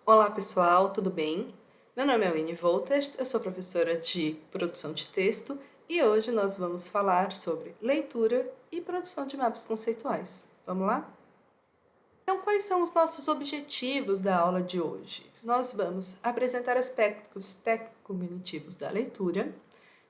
Olá pessoal, tudo bem? Meu nome é Winnie Wolters, eu sou professora de produção de texto e hoje nós vamos falar sobre leitura e produção de mapas conceituais. Vamos lá? Então, quais são os nossos objetivos da aula de hoje? Nós vamos apresentar aspectos técnico-cognitivos da leitura,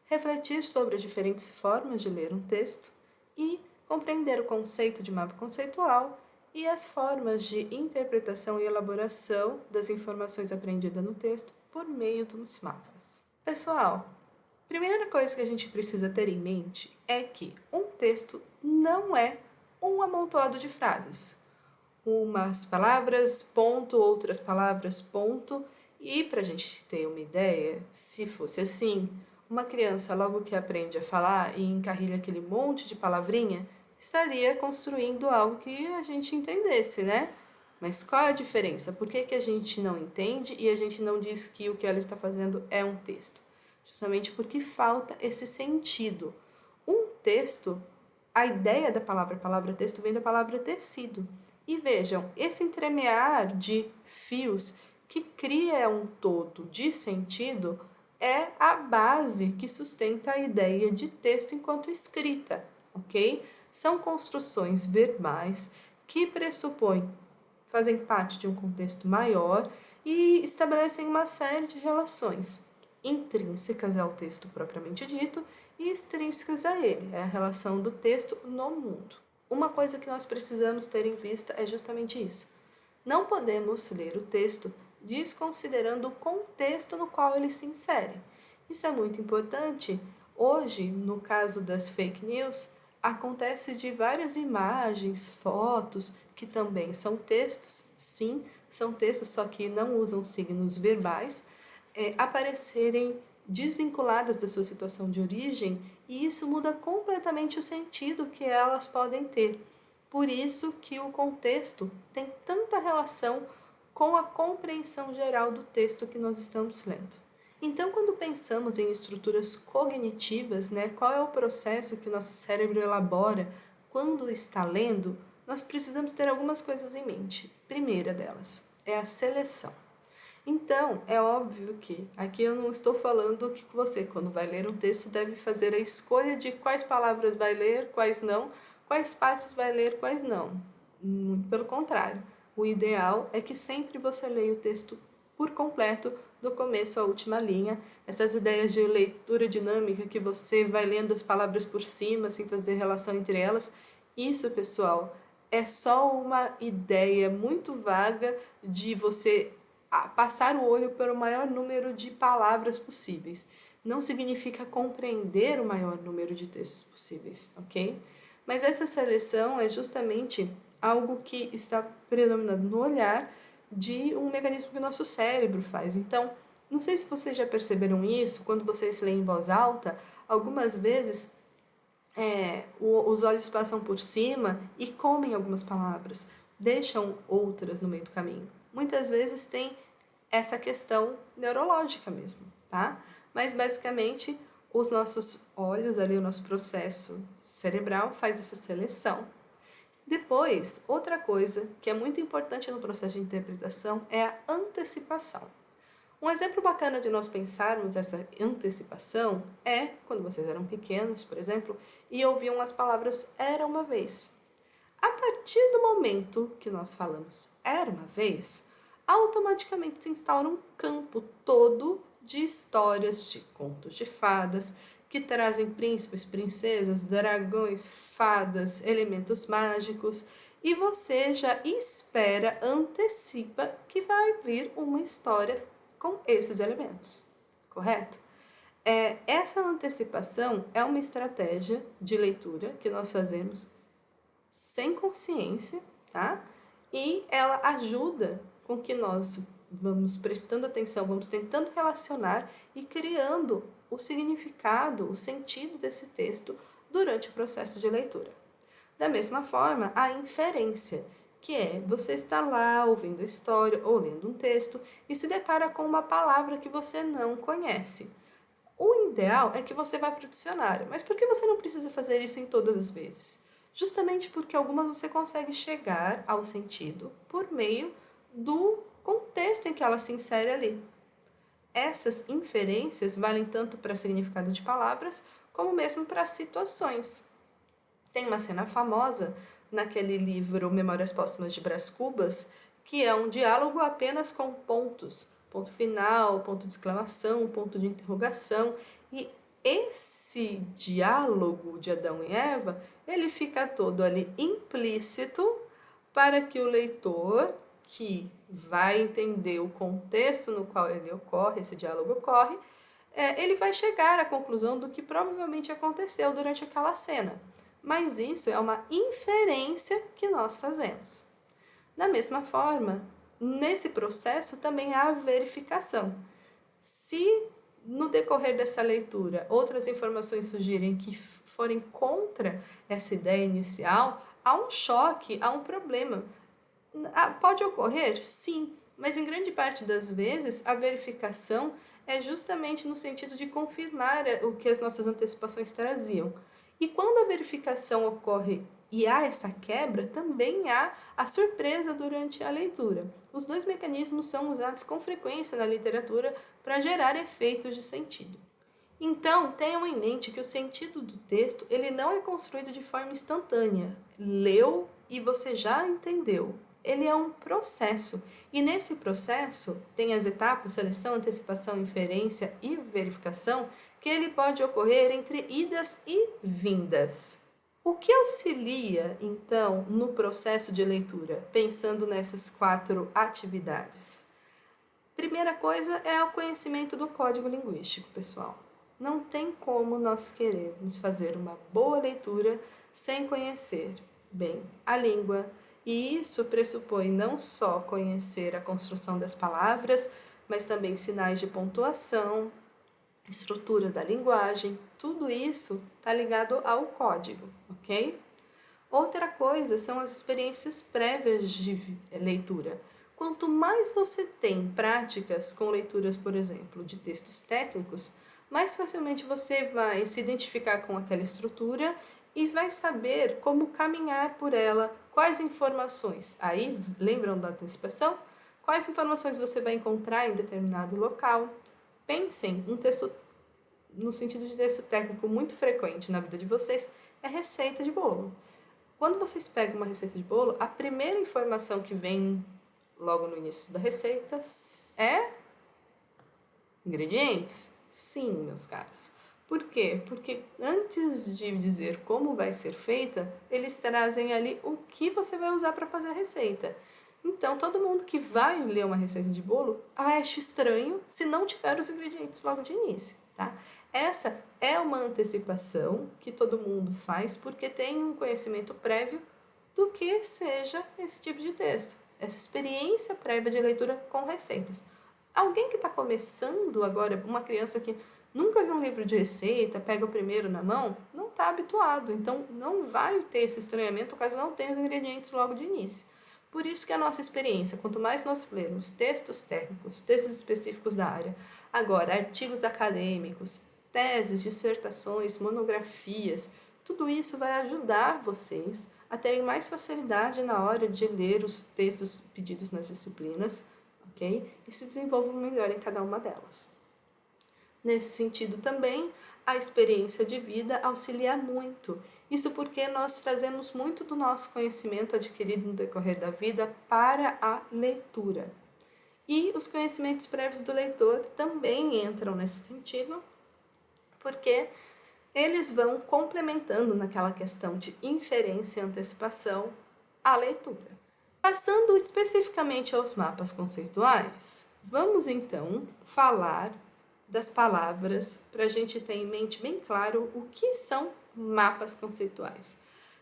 refletir sobre as diferentes formas de ler um texto e compreender o conceito de mapa conceitual e as formas de interpretação e elaboração das informações aprendidas no texto por meio dos mapas. Pessoal, a primeira coisa que a gente precisa ter em mente é que um texto não é um amontoado de frases. Umas palavras, ponto, outras palavras, ponto. E para a gente ter uma ideia, se fosse assim, uma criança, logo que aprende a falar e encarrilha aquele monte de palavrinha, estaria construindo algo que a gente entendesse, né? Mas qual a diferença? Por que a gente não entende e a gente não diz que o que ela está fazendo é um texto? Justamente porque falta esse sentido. Um texto, a ideia da palavra texto vem da palavra tecido. E vejam, esse entremear de fios que cria um todo de sentido é a base que sustenta a ideia de texto enquanto escrita, ok? São construções verbais que pressupõem, fazem parte de um contexto maior e estabelecem uma série de relações intrínsecas ao texto propriamente dito e extrínsecas a ele, é a relação do texto no mundo. Uma coisa que nós precisamos ter em vista é justamente isso. Não podemos ler o texto desconsiderando o contexto no qual ele se insere. Isso é muito importante. Hoje, no caso das fake news, acontece de várias imagens, fotos, que também são textos, sim, são textos, só que não usam signos verbais, aparecerem desvinculadas da sua situação de origem e isso muda completamente o sentido que elas podem ter. Por isso que o contexto tem tanta relação com a compreensão geral do texto que nós estamos lendo. Então, quando pensamos em estruturas cognitivas, né, qual é o processo que o nosso cérebro elabora quando está lendo, nós precisamos ter algumas coisas em mente. Primeira delas é a seleção. Então, é óbvio que aqui eu não estou falando que você, quando vai ler um texto, deve fazer a escolha de quais palavras vai ler, quais não, quais partes vai ler, quais não. Muito pelo contrário. O ideal é que sempre você leia o texto por completo, do começo à última linha. Essas ideias de leitura dinâmica que você vai lendo as palavras por cima, sem fazer relação entre elas, isso, pessoal, é só uma ideia muito vaga de você passar o olho pelo maior número de palavras possíveis. Não significa compreender o maior número de textos possíveis, ok? Mas essa seleção é justamente algo que está predominando no olhar de um mecanismo que o nosso cérebro faz. Então, não sei se vocês já perceberam isso, quando vocês leem em voz alta, algumas vezes os olhos passam por cima e comem algumas palavras, deixam outras no meio do caminho. Muitas vezes tem essa questão neurológica mesmo, tá? Mas basicamente os nossos olhos ali, o nosso processo cerebral faz essa seleção. Depois, outra coisa que é muito importante no processo de interpretação é a antecipação. Um exemplo bacana de nós pensarmos essa antecipação é quando vocês eram pequenos, por exemplo, e ouviam as palavras era uma vez. A partir do momento que nós falamos era uma vez, automaticamente se instaura um campo todo de histórias, de contos de fadas, que trazem príncipes, princesas, dragões, fadas, elementos mágicos, e você já espera, antecipa que vai vir uma história com esses elementos, correto? Essa antecipação é uma estratégia de leitura que nós fazemos sem consciência, tá? E ela ajuda com que nós vamos prestando atenção, vamos tentando relacionar e criando o significado, o sentido desse texto durante o processo de leitura. Da mesma forma, a inferência, que é você estar lá ouvindo a história ou lendo um texto e se depara com uma palavra que você não conhece. O ideal é que você vá para o dicionário, mas por que você não precisa fazer isso em todas as vezes? Justamente porque algumas você consegue chegar ao sentido por meio do contexto em que ela se insere ali. Essas inferências valem tanto para significado de palavras, como mesmo para situações. Tem uma cena famosa naquele livro Memórias Póstumas de Brás Cubas, que é um diálogo apenas com pontos, ponto final, ponto de exclamação, ponto de interrogação, e esse diálogo de Adão e Eva, ele fica todo ali implícito para que o leitor, que vai entender o contexto no qual ele ocorre, esse diálogo ocorre, ele vai chegar à conclusão do que provavelmente aconteceu durante aquela cena. Mas isso é uma inferência que nós fazemos. Da mesma forma, nesse processo também há a verificação. Se no decorrer dessa leitura outras informações surgirem que forem contra essa ideia inicial, há um choque, há um problema. Pode ocorrer? Sim, mas em grande parte das vezes a verificação é justamente no sentido de confirmar o que as nossas antecipações traziam. E quando a verificação ocorre e há essa quebra, também há a surpresa durante a leitura. Os dois mecanismos são usados com frequência na literatura para gerar efeitos de sentido. Então, tenham em mente que o sentido do texto ele não é construído de forma instantânea. Leu e você já entendeu. Ele é um processo. E nesse processo tem as etapas, seleção, antecipação, inferência e verificação, que ele pode ocorrer entre idas e vindas. O que auxilia, então, no processo de leitura, pensando nessas 4 atividades? Primeira coisa é o conhecimento do código linguístico, pessoal. Não tem como nós querermos fazer uma boa leitura sem conhecer bem a língua, e isso pressupõe não só conhecer a construção das palavras, mas também sinais de pontuação, estrutura da linguagem, tudo isso está ligado ao código, ok? Outra coisa são as experiências prévias de leitura. Quanto mais você tem práticas com leituras, por exemplo, de textos técnicos, mais facilmente você vai se identificar com aquela estrutura e vai saber como caminhar por ela, quais informações. Aí, lembram da antecipação? Quais informações você vai encontrar em determinado local? Pensem, um texto, no sentido de texto técnico muito frequente na vida de vocês, é receita de bolo. Quando vocês pegam uma receita de bolo, a primeira informação que vem logo no início da receita é ingredientes? Sim, meus caros. Por quê? Porque antes de dizer como vai ser feita, eles trazem ali o que você vai usar para fazer a receita. Então, todo mundo que vai ler uma receita de bolo acha estranho se não tiver os ingredientes logo de início, tá? Essa é uma antecipação que todo mundo faz porque tem um conhecimento prévio do que seja esse tipo de texto, essa experiência prévia de leitura com receitas. Alguém que está começando agora, uma criança que nunca viu um livro de receita, pega o primeiro na mão, não está habituado, então não vai ter esse estranhamento caso não tenha os ingredientes logo de início. Por isso que a nossa experiência, quanto mais nós lermos textos técnicos, textos específicos da área, agora artigos acadêmicos, teses, dissertações, monografias, tudo isso vai ajudar vocês a terem mais facilidade na hora de ler os textos pedidos nas disciplinas, ok? E se desenvolvam melhor em cada uma delas. Nesse sentido também, a experiência de vida auxilia muito. Isso porque nós trazemos muito do nosso conhecimento adquirido no decorrer da vida para a leitura. E os conhecimentos prévios do leitor também entram nesse sentido, porque eles vão complementando naquela questão de inferência e antecipação a leitura. Passando especificamente aos mapas conceituais, vamos então falar das palavras para a gente ter em mente bem claro o que são mapas conceituais.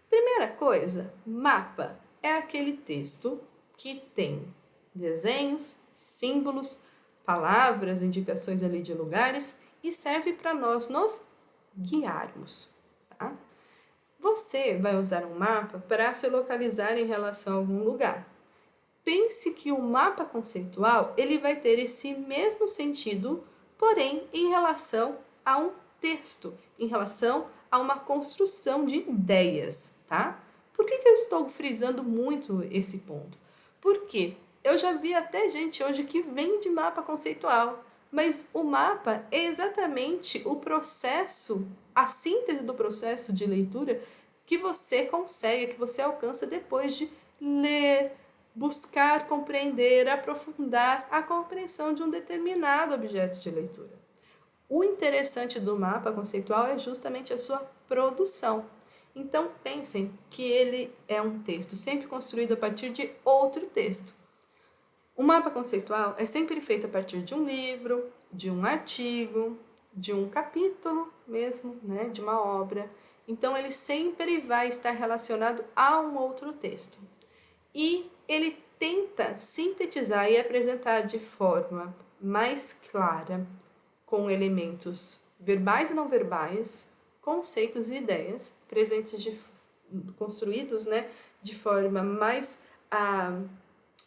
Primeira coisa, mapa é aquele texto que tem desenhos, símbolos, palavras, indicações ali de lugares e serve para nós nos guiarmos, tá? Você vai usar um mapa para se localizar em relação a algum lugar. Pense que o mapa conceitual ele vai ter esse mesmo sentido, porém em relação a um texto, em relação a uma construção de ideias, tá? Por que eu estou frisando muito esse ponto? Porque Eu já vi até gente hoje que vende mapa conceitual, mas o mapa é exatamente o processo, a síntese do processo de leitura que você consegue, que você alcança depois de ler, buscar compreender, aprofundar a compreensão de um determinado objeto de leitura. O interessante do mapa conceitual é justamente a sua produção. Então, pensem que ele é um texto sempre construído a partir de outro texto. O mapa conceitual é sempre feito a partir de um livro, de um artigo, de um capítulo mesmo, né, de uma obra. Então, ele sempre vai estar relacionado a um outro texto. E ele tenta sintetizar e apresentar de forma mais clara, com elementos verbais e não verbais, conceitos e ideias presentes construídos, né, de forma mais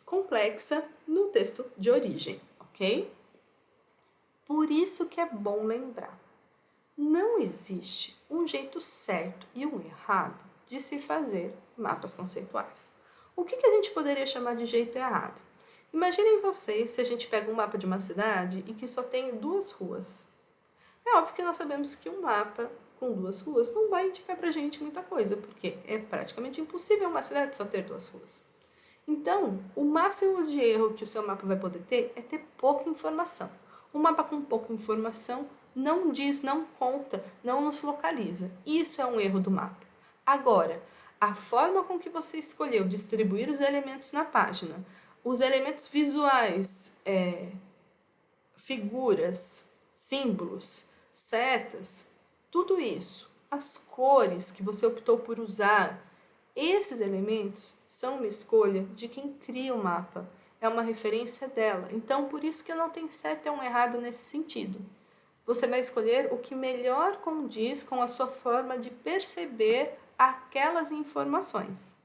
complexa no texto de origem, ok? Por isso que é bom lembrar, não existe um jeito certo e um errado de se fazer mapas conceituais. O que a gente poderia chamar de jeito errado? Imaginem vocês se a gente pega um mapa de uma cidade e que só tem 2 ruas. É óbvio que nós sabemos que um mapa com 2 ruas não vai indicar pra gente muita coisa, porque é praticamente impossível uma cidade só ter 2 ruas. Então, o máximo de erro que o seu mapa vai poder ter é ter pouca informação. Um mapa com pouca informação não diz, não conta, não nos localiza. Isso é um erro do mapa. Agora, a forma com que você escolheu distribuir os elementos na página, os elementos visuais, figuras, símbolos, setas, tudo isso, as cores que você optou por usar, esses elementos são uma escolha de quem cria o mapa, é uma referência dela. Então, por isso que não tem certo e um errado nesse sentido. Você vai escolher o que melhor condiz com a sua forma de perceber aquelas informações.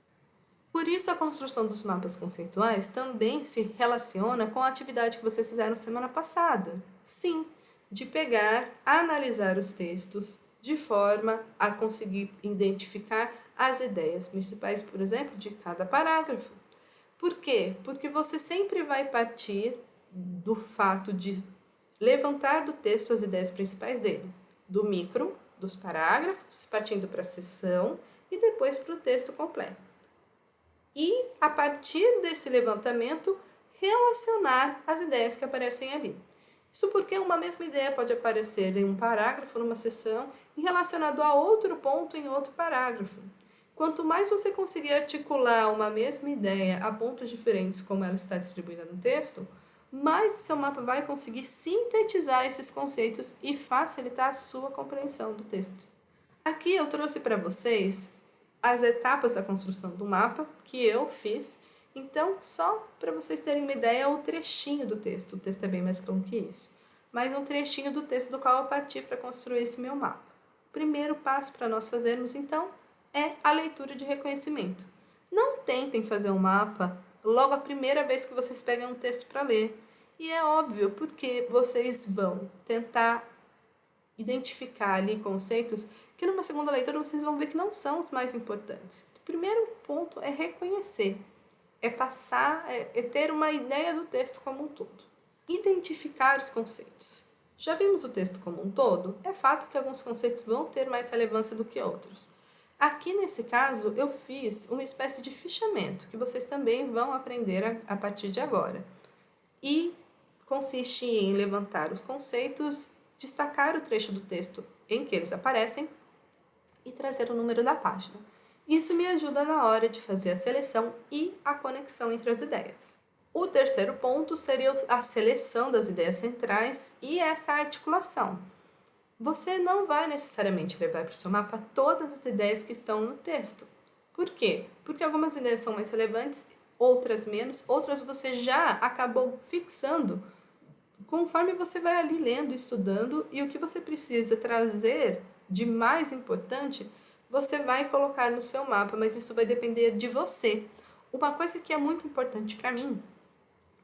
Por isso, a construção dos mapas conceituais também se relaciona com a atividade que vocês fizeram semana passada. Sim, de pegar, analisar os textos de forma a conseguir identificar as ideias principais, por exemplo, de cada parágrafo. Por quê? Porque você sempre vai partir do fato de levantar do texto as ideias principais dele, do micro, dos parágrafos, partindo para a seção e depois para o texto completo. E, a partir desse levantamento, relacionar as ideias que aparecem ali. Isso porque uma mesma ideia pode aparecer em um parágrafo, numa seção, e relacionado a outro ponto em outro parágrafo. Quanto mais você conseguir articular uma mesma ideia a pontos diferentes, como ela está distribuída no texto, mais o seu mapa vai conseguir sintetizar esses conceitos e facilitar a sua compreensão do texto. Aqui eu trouxe para vocês as etapas da construção do mapa que eu fiz. Então, só para vocês terem uma ideia, o trechinho do texto. O texto é bem mais longo que isso. Mas um trechinho do texto do qual eu parti para construir esse meu mapa. O primeiro passo para nós fazermos, então, é a leitura de reconhecimento. Não tentem fazer um mapa logo a primeira vez que vocês pegam um texto para ler. E é óbvio, porque vocês vão tentar identificar ali conceitos que numa segunda leitura vocês vão ver que não são os mais importantes. O primeiro ponto é reconhecer, é passar, é ter uma ideia do texto como um todo. Identificar os conceitos. Já vimos o texto como um todo? É fato que alguns conceitos vão ter mais relevância do que outros. Aqui nesse caso eu fiz uma espécie de fichamento que vocês também vão aprender a partir de agora. E consiste em levantar os conceitos, destacar o trecho do texto em que eles aparecem e trazer o número da página. Isso me ajuda na hora de fazer a seleção e a conexão entre as ideias. O terceiro ponto seria a seleção das ideias centrais e essa articulação. Você não vai necessariamente levar para o seu mapa todas as ideias que estão no texto. Por quê? Porque algumas ideias são mais relevantes, outras menos, outras você já acabou fixando conforme você vai ali lendo, estudando, e o que você precisa trazer de mais importante, você vai colocar no seu mapa, mas isso vai depender de você. Uma coisa que é muito importante para mim,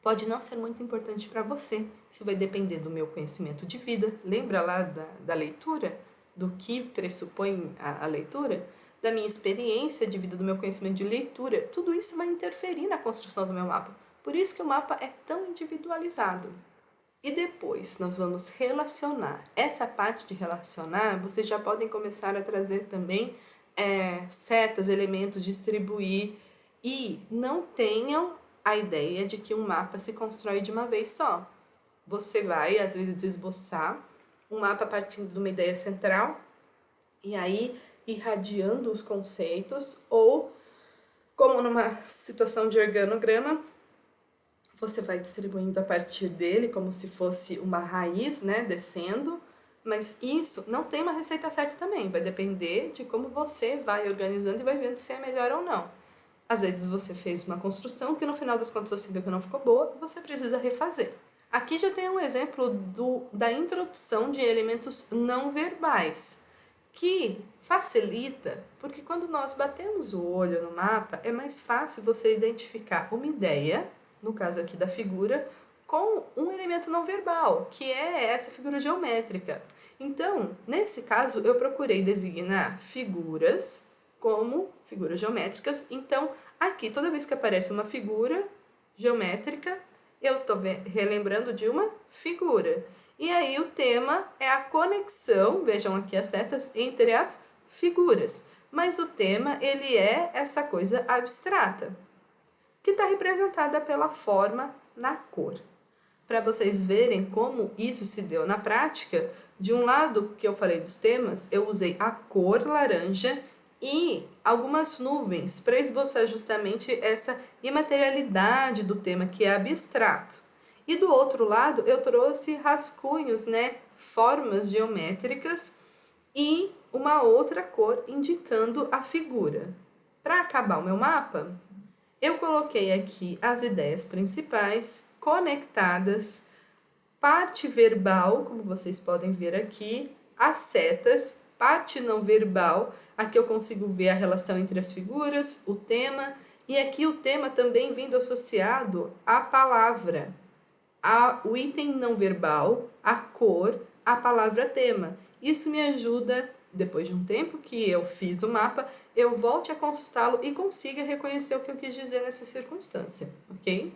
pode não ser muito importante para você. Isso vai depender do meu conhecimento de vida. Lembra lá da leitura? Do que pressupõe a leitura? Da minha experiência de vida, do meu conhecimento de leitura. Tudo isso vai interferir na construção do meu mapa. Por isso que o mapa é tão individualizado. E depois nós vamos relacionar. Essa parte de relacionar, vocês já podem começar a trazer também setas, elementos, distribuir. E não tenham a ideia de que um mapa se constrói de uma vez só. Você vai, às vezes, esboçar um mapa partindo de uma ideia central e aí irradiando os conceitos, ou, como numa situação de organograma, você vai distribuindo a partir dele como se fosse uma raiz, né, descendo, mas isso não tem uma receita certa também, vai depender de como você vai organizando e vai vendo se é melhor ou não. Às vezes você fez uma construção que no final das contas você viu que não ficou boa, você precisa refazer. Aqui já tem um exemplo da introdução de elementos não verbais, que facilita, porque quando nós batemos o olho no mapa, é mais fácil você identificar uma ideia, no caso aqui da figura, com um elemento não verbal, que é essa figura geométrica. Então, nesse caso, eu procurei designar figuras como figuras geométricas. Então, aqui, toda vez que aparece uma figura geométrica, eu estou relembrando de uma figura. E aí o tema é a conexão, vejam aqui as setas, entre as figuras. Mas o tema, ele é essa coisa abstrata, que está representada pela forma na cor. Para vocês verem como isso se deu na prática, de um lado que eu falei dos temas, eu usei a cor laranja e algumas nuvens para esboçar justamente essa imaterialidade do tema, que é abstrato. E do outro lado, eu trouxe rascunhos, né, formas geométricas e uma outra cor indicando a figura. Para acabar o meu mapa, eu coloquei aqui as ideias principais conectadas, parte verbal, como vocês podem ver aqui, as setas, parte não verbal, aqui eu consigo ver a relação entre as figuras, o tema, e aqui o tema também vindo associado à palavra, o item não verbal, a cor, a palavra tema. Isso me ajuda, depois de um tempo que eu fiz o mapa, eu volte a consultá-lo e consiga reconhecer o que eu quis dizer nessa circunstância, ok?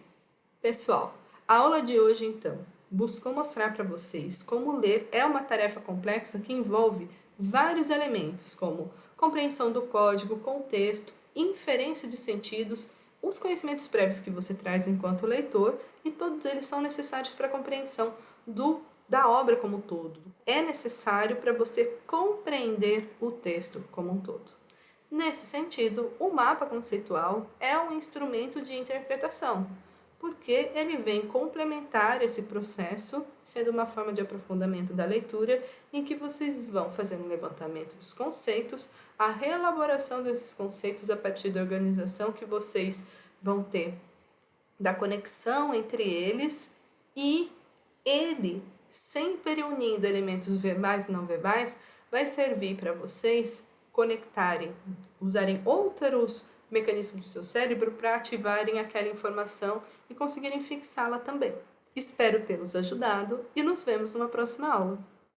Pessoal, a aula de hoje, então, buscou mostrar para vocês como ler é uma tarefa complexa que envolve vários elementos, como compreensão do código, contexto, inferência de sentidos, os conhecimentos prévios que você traz enquanto leitor, e todos eles são necessários para a compreensão da obra como um todo. É necessário para você compreender o texto como um todo. Nesse sentido, o mapa conceitual é um instrumento de interpretação, porque ele vem complementar esse processo, sendo uma forma de aprofundamento da leitura, em que vocês vão fazendo um levantamento dos conceitos, a reelaboração desses conceitos a partir da organização que vocês vão ter, da conexão entre eles, e ele, sempre unindo elementos verbais e não verbais, vai servir para vocês conectarem, usarem outros mecanismos do seu cérebro para ativarem aquela informação e conseguirem fixá-la também. Espero tê-los ajudado e nos vemos numa próxima aula.